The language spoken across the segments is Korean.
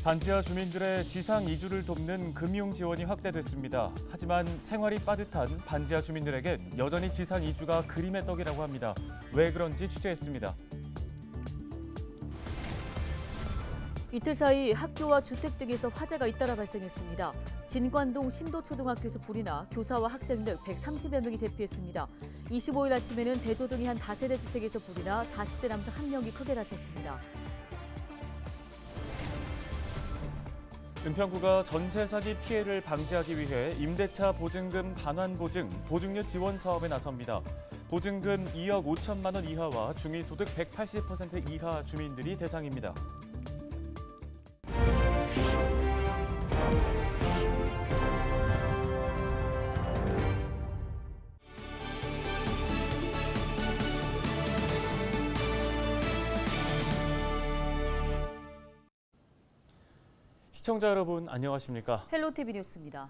반지하 주민들의 지상 이주를 돕는 금융 지원이 확대됐습니다. 하지만 생활이 빠듯한 반지하 주민들에겐 여전히 지상 이주가 그림의 떡이라고 합니다. 왜 그런지 취재했습니다. 이틀 사이 학교와 주택 등에서 화재가 잇따라 발생했습니다. 진관동 신도초등학교에서 불이 나 교사와 학생 등 130여 명이 대피했습니다. 25일 아침에는 대조동의 한 다세대 주택에서 불이 나 40대 남성 1명이 크게 다쳤습니다. 은평구가 전세 사기 피해를 방지하기 위해 임대차 보증금 반환 보증, 보증료 지원 사업에 나섭니다. 보증금 2억 5천만 원 이하와 중위소득 180% 이하 주민들이 대상입니다. 시청자 여러분 안녕하십니까? 헬로티비 뉴스입니다.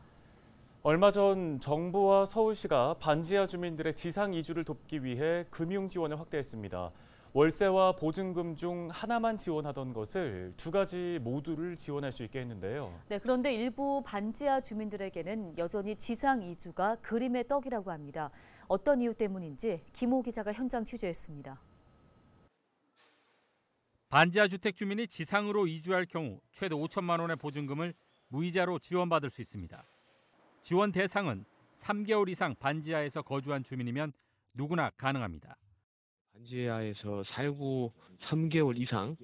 얼마 전 정부와 서울시가 반지하 주민들의 지상 이주를 돕기 위해 금융 지원을 확대했습니다. 월세와 보증금 중 하나만 지원하던 것을 두 가지 모두를 지원할 수 있게 했는데요. 네, 그런데 일부 반지하 주민들에게는 여전히 지상 이주가 그림의 떡이라고 합니다. 어떤 이유 때문인지 김호 기자가 현장 취재했습니다. 반지하 주택 주민이 지상으로 이주할 경우 최대 5천만 원의 보증금을 무이자로 지원받을 수 있습니다. 지원 대상은 3개월 이상 반지하에서 거주한 주민이면 누구나 가능합니다. 반지하에서 살고 3개월 이상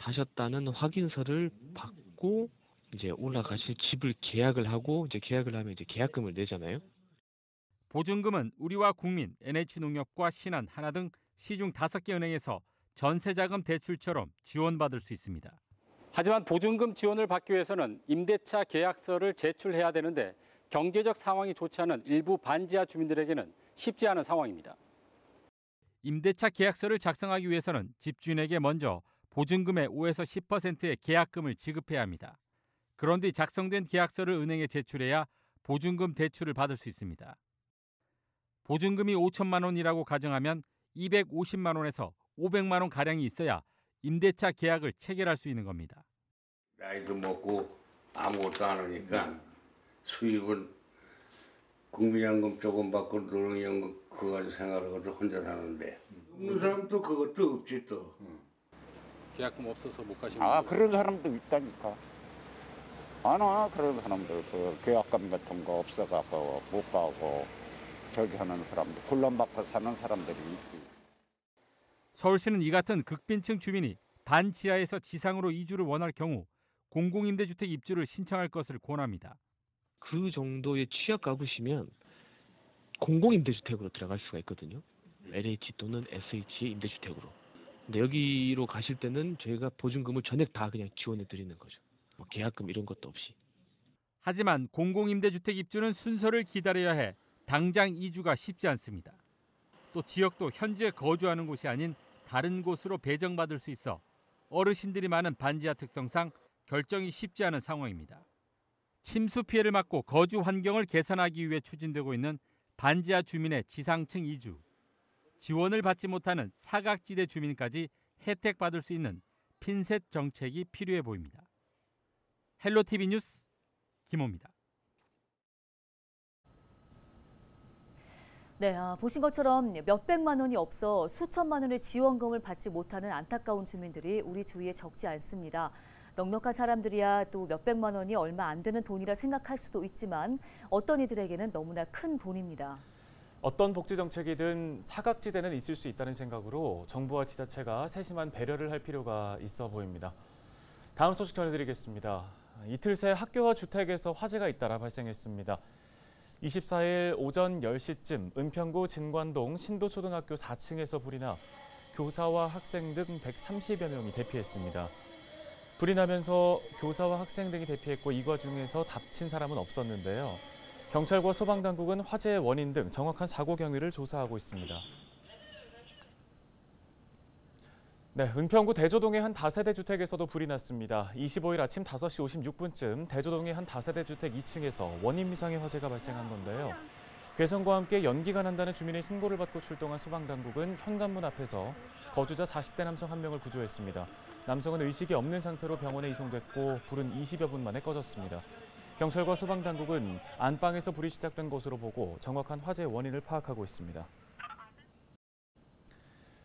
사셨다는 확인서를 받고 이제 올라가실 집을 계약을 하고 이제 계약을 하면 이제 계약금을 내잖아요. 보증금은 우리와 국민, NH농협과 신한, 하나 등 시중 5개 은행에서 전세자금 대출처럼 지원받을 수 있습니다. 하지만 보증금 지원을 받기 위해서는 임대차 계약서를 제출해야 되는데 경제적 상황이 좋지 않은 일부 반지하 주민들에게는 쉽지 않은 상황입니다. 임대차 계약서를 작성하기 위해서는 집주인에게 먼저 보증금의 5에서 10%의 계약금을 지급해야 합니다. 그런 뒤 작성된 계약서를 은행에 제출해야 보증금 대출을 받을 수 있습니다. 보증금이 5천만 원이라고 가정하면 250만 원에서 500만 원 가량이 있어야 임대차 계약을 체결할 수 있는 겁니다. 나이도 먹고 아무것도 안 하니까 수입은 국민연금 조금 받고 노령연금 그거 가지고 생활하고도 혼자 사는데 없는 사람도 그것도 없지 또. 계약금 없어서 못 가시는 그런 사람도 있다니까. 와 그런 사람들 그 계약금 같은 거 없어갖고 못 가고 저기 하는 사람들 곤란받고 사는 사람들이 있지. 서울시는 이 같은 극빈층 주민이 반지하에서 지상으로 이주를 원할 경우 공공임대주택 입주를 신청할 것을 권합니다. 그 정도의 취약 가구시면 공공임대주택으로 들어갈 수가 있거든요. LH 또는 SH 임대주택으로. 근데 여기로 가실 때는 저희가 보증금을 전액 다 그냥 지원해 드리는 거죠. 뭐 계약금 이런 것도 없이. 하지만 공공임대주택 입주는 순서를 기다려야 해 당장 이주가 쉽지 않습니다. 또 지역도 현재 거주하는 곳이 아닌 다른 곳으로 배정받을 수 있어 어르신들이 많은 반지하 특성상 결정이 쉽지 않은 상황입니다. 침수 피해를 막고 거주 환경을 개선하기 위해 추진되고 있는 반지하 주민의 지상층 이주. 지원을 받지 못하는 사각지대 주민까지 혜택받을 수 있는 핀셋 정책이 필요해 보입니다. 헬로티비 뉴스 김호입니다. 네, 보신 것처럼 몇백만 원이 없어 수천만 원의 지원금을 받지 못하는 안타까운 주민들이 우리 주위에 적지 않습니다. 넉넉한 사람들이야 또 몇백만 원이 얼마 안 되는 돈이라 생각할 수도 있지만 어떤 이들에게는 너무나 큰 돈입니다. 어떤 복지 정책이든 사각지대는 있을 수 있다는 생각으로 정부와 지자체가 세심한 배려를 할 필요가 있어 보입니다. 다음 소식 전해드리겠습니다. 이틀 새 학교와 주택에서 화재가 잇따라 발생했습니다. 24일 오전 10시쯤 은평구 진관동 신도초등학교 4층에서 불이 나 교사와 학생 등 130여 명이 대피했습니다. 불이 나면서 교사와 학생 등이 대피했고 이 과중에서 다친 사람은 없었는데요. 경찰과 소방당국은 화재의 원인 등 정확한 사고 경위를 조사하고 있습니다. 네, 은평구 대조동의 한 다세대 주택에서도 불이 났습니다. 25일 아침 5시 56분쯤 대조동의 한 다세대 주택 2층에서 원인 미상의 화재가 발생한 건데요. 괴성과 함께 연기가 난다는 주민의 신고를 받고 출동한 소방당국은 현관문 앞에서 거주자 40대 남성 1명을 구조했습니다. 남성은 의식이 없는 상태로 병원에 이송됐고 불은 20여 분 만에 꺼졌습니다. 경찰과 소방당국은 안방에서 불이 시작된 것으로 보고 정확한 화재 원인을 파악하고 있습니다.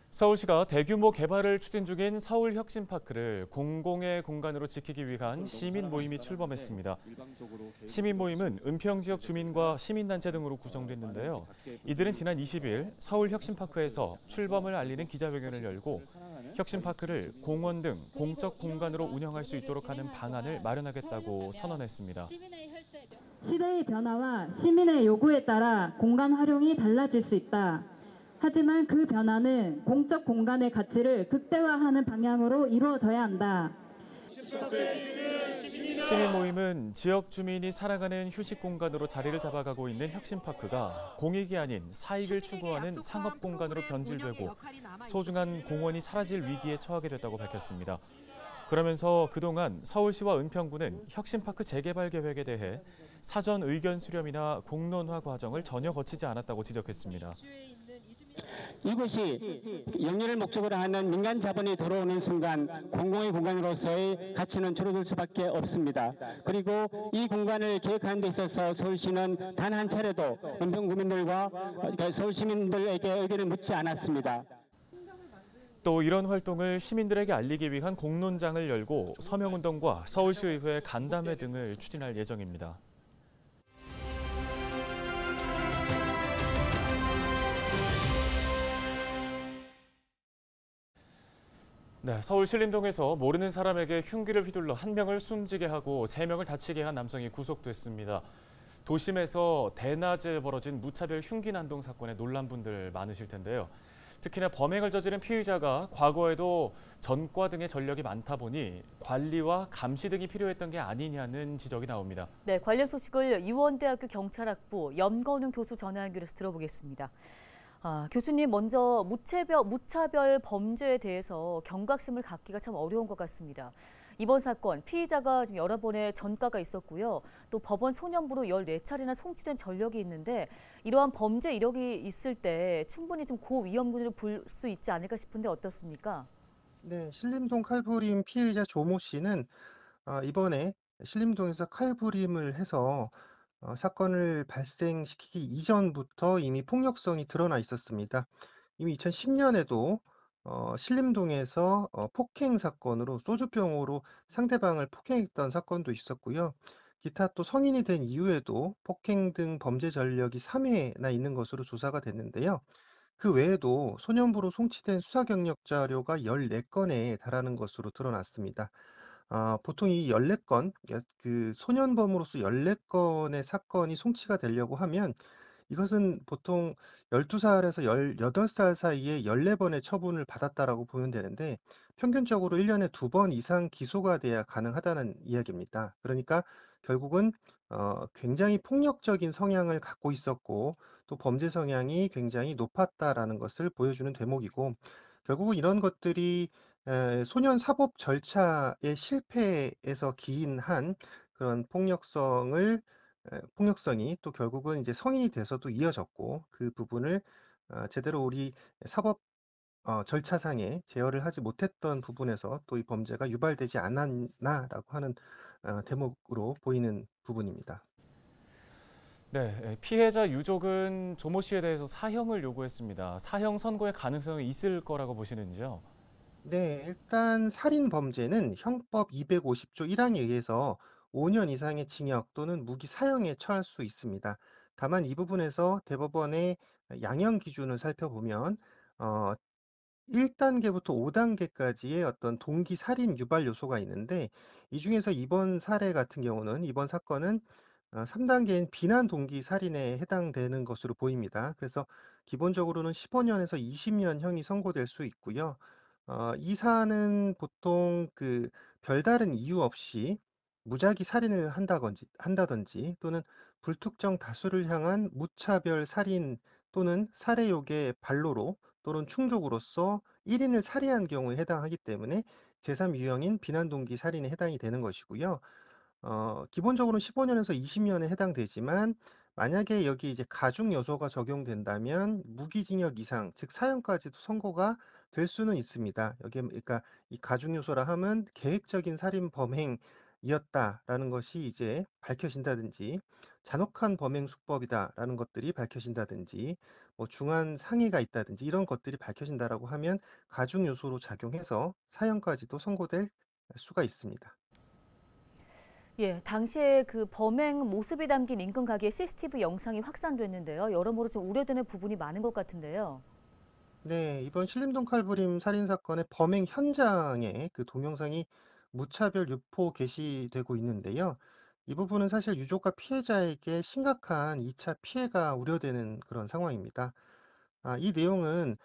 서울시가 대규모 개발을 추진 중인 서울혁신파크를 공공의 공간으로 지키기 위한 시민 모임이 출범했습니다. 시민 모임은 은평 지역 주민과 시민단체 등으로 구성됐는데요. 이들은 지난 20일 서울혁신파크에서 출범을 알리는 기자회견을 열고 혁신파크를 공원 등 공적 공간으로 운영할 수 있도록 하는 방안을 마련하겠다고 선언했습니다. 시대의 변화와 시민의 요구에 따라 공간 활용이 달라질 수 있다. 하지만 그 변화는 공적 공간의 가치를 극대화하는 방향으로 이루어져야 한다. 시민 모임은 지역 주민이 살아가는 휴식 공간으로 자리를 잡아가고 있는 혁신파크가 공익이 아닌 사익을 추구하는 상업 공간으로 변질되고 소중한 공원이 사라질 위기에 처하게 됐다고 밝혔습니다. 그러면서 그동안 서울시와 은평구는 혁신파크 재개발 계획에 대해 사전 의견 수렴이나 공론화 과정을 전혀 거치지 않았다고 지적했습니다. 이곳이 영리를 목적으로 하는 민간 자본이 들어오는 순간 공공의 공간으로서의 가치는 줄어들 수밖에 없습니다. 그리고 이 공간을 계획하는 데 있어서 서울시는 단 한 차례도 은평 구민들과 서울 시민들에게 의견을 묻지 않았습니다. 또 이런 활동을 시민들에게 알리기 위한 공론장을 열고 서명운동과 서울시의회 간담회 등을 추진할 예정입니다. 네, 서울 신림동에서 모르는 사람에게 흉기를 휘둘러 1명을 숨지게 하고 3명을 다치게 한 남성이 구속됐습니다. 도심에서 대낮에 벌어진 무차별 흉기 난동 사건에 놀란 분들 많으실 텐데요. 특히나 범행을 저지른 피의자가 과거에도 전과 등의 전력이 많다 보니 관리와 감시 등이 필요했던 게 아니냐는 지적이 나옵니다. 네, 관련 소식을 유원대학교 경찰학부 염건웅 교수 전화 연결해서 들어보겠습니다. 교수님, 먼저 무차별 범죄에 대해서 경각심을 갖기가 참 어려운 것 같습니다. 이번 사건, 피의자가 지금 여러 번의 전과가 있었고요. 또 법원 소년부로 14차례나 송치된 전력이 있는데 이러한 범죄 이력이 있을 때 충분히 좀 고위험군으로 볼 수 있지 않을까 싶은데 어떻습니까? 네, 신림동 칼부림 피해자 조모 씨는 이번에 신림동에서 칼부림을 해서 사건을 발생시키기 이전부터 이미 폭력성이 드러나 있었습니다. 이미 2010년에도 신림동에서 폭행 사건으로 소주병으로 상대방을 폭행했던 사건도 있었고요. 기타 또 성인이 된 이후에도 폭행 등 범죄 전력이 3회나 있는 것으로 조사가 됐는데요. 그 외에도 소년부로 송치된 수사 경력 자료가 14건에 달하는 것으로 드러났습니다. 보통 이 14건, 그 소년범으로서 14건의 사건이 송치가 되려고 하면 이것은 보통 12살에서 18살 사이에 14번의 처분을 받았다라고 보면 되는데 평균적으로 1년에 2번 이상 기소가 돼야 가능하다는 이야기입니다. 그러니까 결국은 굉장히 폭력적인 성향을 갖고 있었고 또 범죄 성향이 굉장히 높았다라는 것을 보여주는 대목이고 결국은 이런 것들이 소년 사법 절차의 실패에서 기인한 그런 폭력성이 또 결국은 이제 성인이 돼서도 이어졌고 그 부분을 제대로 우리 사법 절차상에 제어를 하지 못했던 부분에서 또 이 범죄가 유발되지 않았나라고 하는 대목으로 보이는 부분입니다. 네, 피해자 유족은 조모 씨에 대해서 사형을 요구했습니다. 사형 선고의 가능성이 있을 거라고 보시는지요? 네, 일단 살인 범죄는 형법 250조 1항에 의해서 5년 이상의 징역 또는 무기 사형에 처할 수 있습니다. 다만 이 부분에서 대법원의 양형 기준을 살펴보면 1단계부터 5단계까지의 어떤 동기 살인 유발 요소가 있는데 이 중에서 이번 사례 같은 경우는 이번 사건은 3단계인 비난 동기 살인에 해당되는 것으로 보입니다. 그래서 기본적으로는 15년에서 20년 형이 선고될 수 있고요. 이 사안은 보통 그 별다른 이유 없이 무작위 살인을 한다든지 또는 불특정 다수를 향한 무차별 살인 또는 살해욕의 발로로 또는 충족으로서 1인을 살해한 경우에 해당하기 때문에 제3유형인 비난동기 살인에 해당이 되는 것이고요. 기본적으로는 15년에서 20년에 해당되지만 만약에 여기 이제 가중 요소가 적용된다면 무기징역 이상, 즉 사형까지도 선고가 될 수는 있습니다. 여기에 그러니까 이 가중 요소라 함은 계획적인 살인 범행이었다라는 것이 이제 밝혀진다든지, 잔혹한 범행 수법이다라는 것들이 밝혀진다든지, 뭐 중한 상해가 있다든지 이런 것들이 밝혀진다라고 하면 가중 요소로 작용해서 사형까지도 선고될 수가 있습니다. 예, 당시에 그 범행 모습이 담긴 인근 가게 CCTV 영상이 확산됐는데요. 여러모로 좀 우려되는 부분이 많은 것 같은데요. 네, 이번 신림동 칼부림 살인 사건의 범행 현장에 그 동영상이 무차별 유포 게시되고 있는데요. 이 부분은 사실 유족과 피해자에게 심각한 2차 피해가 우려되는 그런 상황입니다. 이 내용은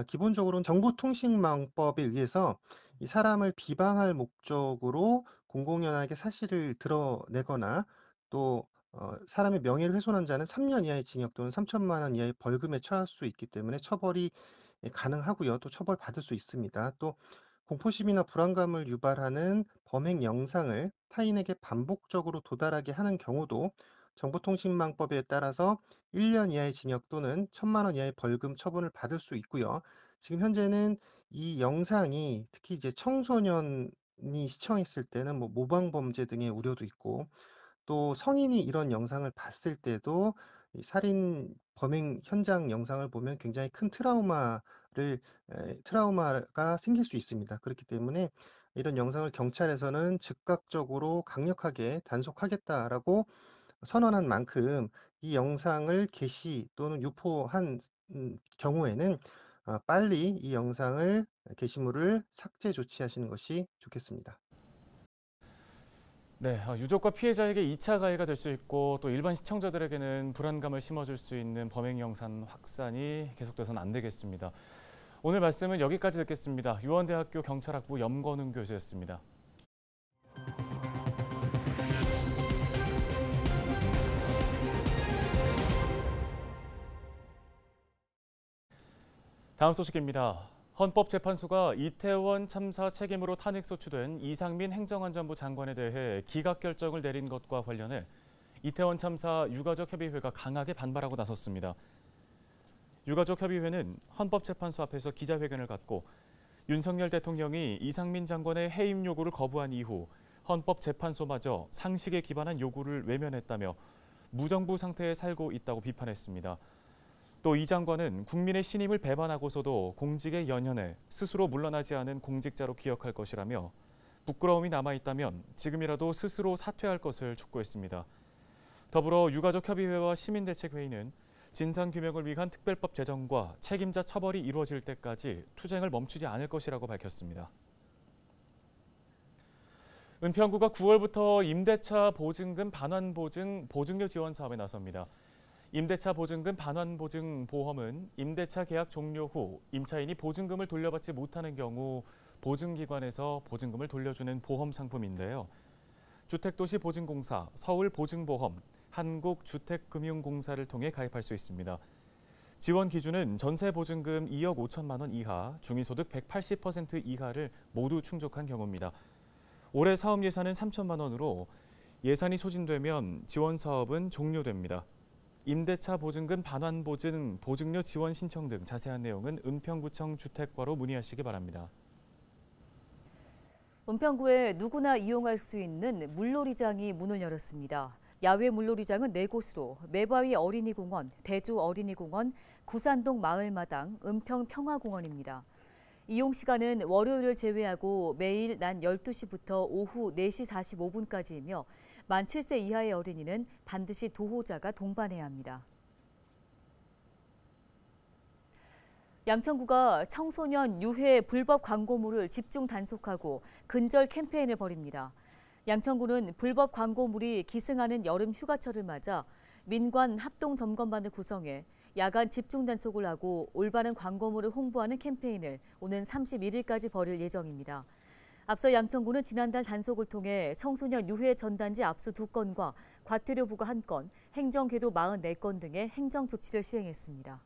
기본적으로는 정보통신망법에 의해서 이 사람을 비방할 목적으로 공공연하게 사실을 드러내거나 또 사람의 명예를 훼손한 자는 3년 이하의 징역 또는 3천만 원 이하의 벌금에 처할 수 있기 때문에 처벌이 가능하고요. 또 처벌받을 수 있습니다. 또 공포심이나 불안감을 유발하는 범행 영상을 타인에게 반복적으로 도달하게 하는 경우도 정보통신망법에 따라서 1년 이하의 징역 또는 1천만 원 이하의 벌금 처분을 받을 수 있고요. 지금 현재는 이 영상이 특히 이제 청소년이 시청했을 때는 뭐 모방 범죄 등의 우려도 있고 또 성인이 이런 영상을 봤을 때도 이 살인 범행 현장 영상을 보면 굉장히 큰 트라우마가 생길 수 있습니다. 그렇기 때문에 이런 영상을 경찰에서는 즉각적으로 강력하게 단속하겠다라고 선언한 만큼 이 영상을 게시 또는 유포한 경우에는 빨리 이 영상을 게시물을 삭제 조치하시는 것이 좋겠습니다. 네, 유족과 피해자에게 2차 가해가 될 수 있고 또 일반 시청자들에게는 불안감을 심어줄 수 있는 범행 영상 확산이 계속돼서는 안 되겠습니다. 오늘 말씀은 여기까지 듣겠습니다. 유원대학교 경찰학부 염건웅 교수였습니다. 다음 소식입니다. 헌법재판소가 이태원 참사 책임으로 탄핵소추된 이상민 행정안전부 장관에 대해 기각 결정을 내린 것과 관련해 이태원 참사 유가족협의회가 강하게 반발하고 나섰습니다. 유가족협의회는 헌법재판소 앞에서 기자회견을 갖고 윤석열 대통령이 이상민 장관의 해임 요구를 거부한 이후 헌법재판소마저 상식에 기반한 요구를 외면했다며 무정부 상태에 살고 있다고 비판했습니다. 또 이 장관은 국민의 신임을 배반하고서도 공직에 연연해 스스로 물러나지 않은 공직자로 기억할 것이라며 부끄러움이 남아있다면 지금이라도 스스로 사퇴할 것을 촉구했습니다. 더불어 유가족협의회와 시민대책회의는 진상규명을 위한 특별법 제정과 책임자 처벌이 이루어질 때까지 투쟁을 멈추지 않을 것이라고 밝혔습니다. 은평구가 9월부터 임대차 보증금 반환 보증료 지원 사업에 나섭니다. 임대차 보증금 반환 보증 보험은 임대차 계약 종료 후 임차인이 보증금을 돌려받지 못하는 경우 보증기관에서 보증금을 돌려주는 보험 상품인데요. 주택도시보증공사, 서울보증보험, 한국주택금융공사를 통해 가입할 수 있습니다. 지원 기준은 전세보증금 2억 5천만 원 이하, 중위소득 180% 이하를 모두 충족한 경우입니다. 올해 사업 예산은 3천만 원으로 예산이 소진되면 지원 사업은 종료됩니다. 임대차 보증금 반환 보증료 지원 신청 등 자세한 내용은 은평구청 주택과로 문의하시기 바랍니다. 은평구에 누구나 이용할 수 있는 물놀이장이 문을 열었습니다. 야외 물놀이장은 4곳으로 매바위 어린이공원, 대주 어린이공원, 구산동 마을마당, 은평 평화공원입니다. 이용 시간은 월요일을 제외하고 매일 낮 12시부터 오후 4시 45분까지이며 만 7세 이하의 어린이는 반드시 도호자가 동반해야 합니다. 양천구가 청소년 유해 불법 광고물을 집중 단속하고 근절 캠페인을 벌입니다. 양천구는 불법 광고물이 기승하는 여름 휴가철을 맞아 민관 합동점검반을 구성해 야간 집중 단속을 하고 올바른 광고물을 홍보하는 캠페인을 오는 31일까지 벌일 예정입니다. 앞서 양천구는 지난달 단속을 통해 청소년 유해 전단지 압수 2건과 과태료 부과 1건, 행정궤도 44건 등의 행정조치를 시행했습니다.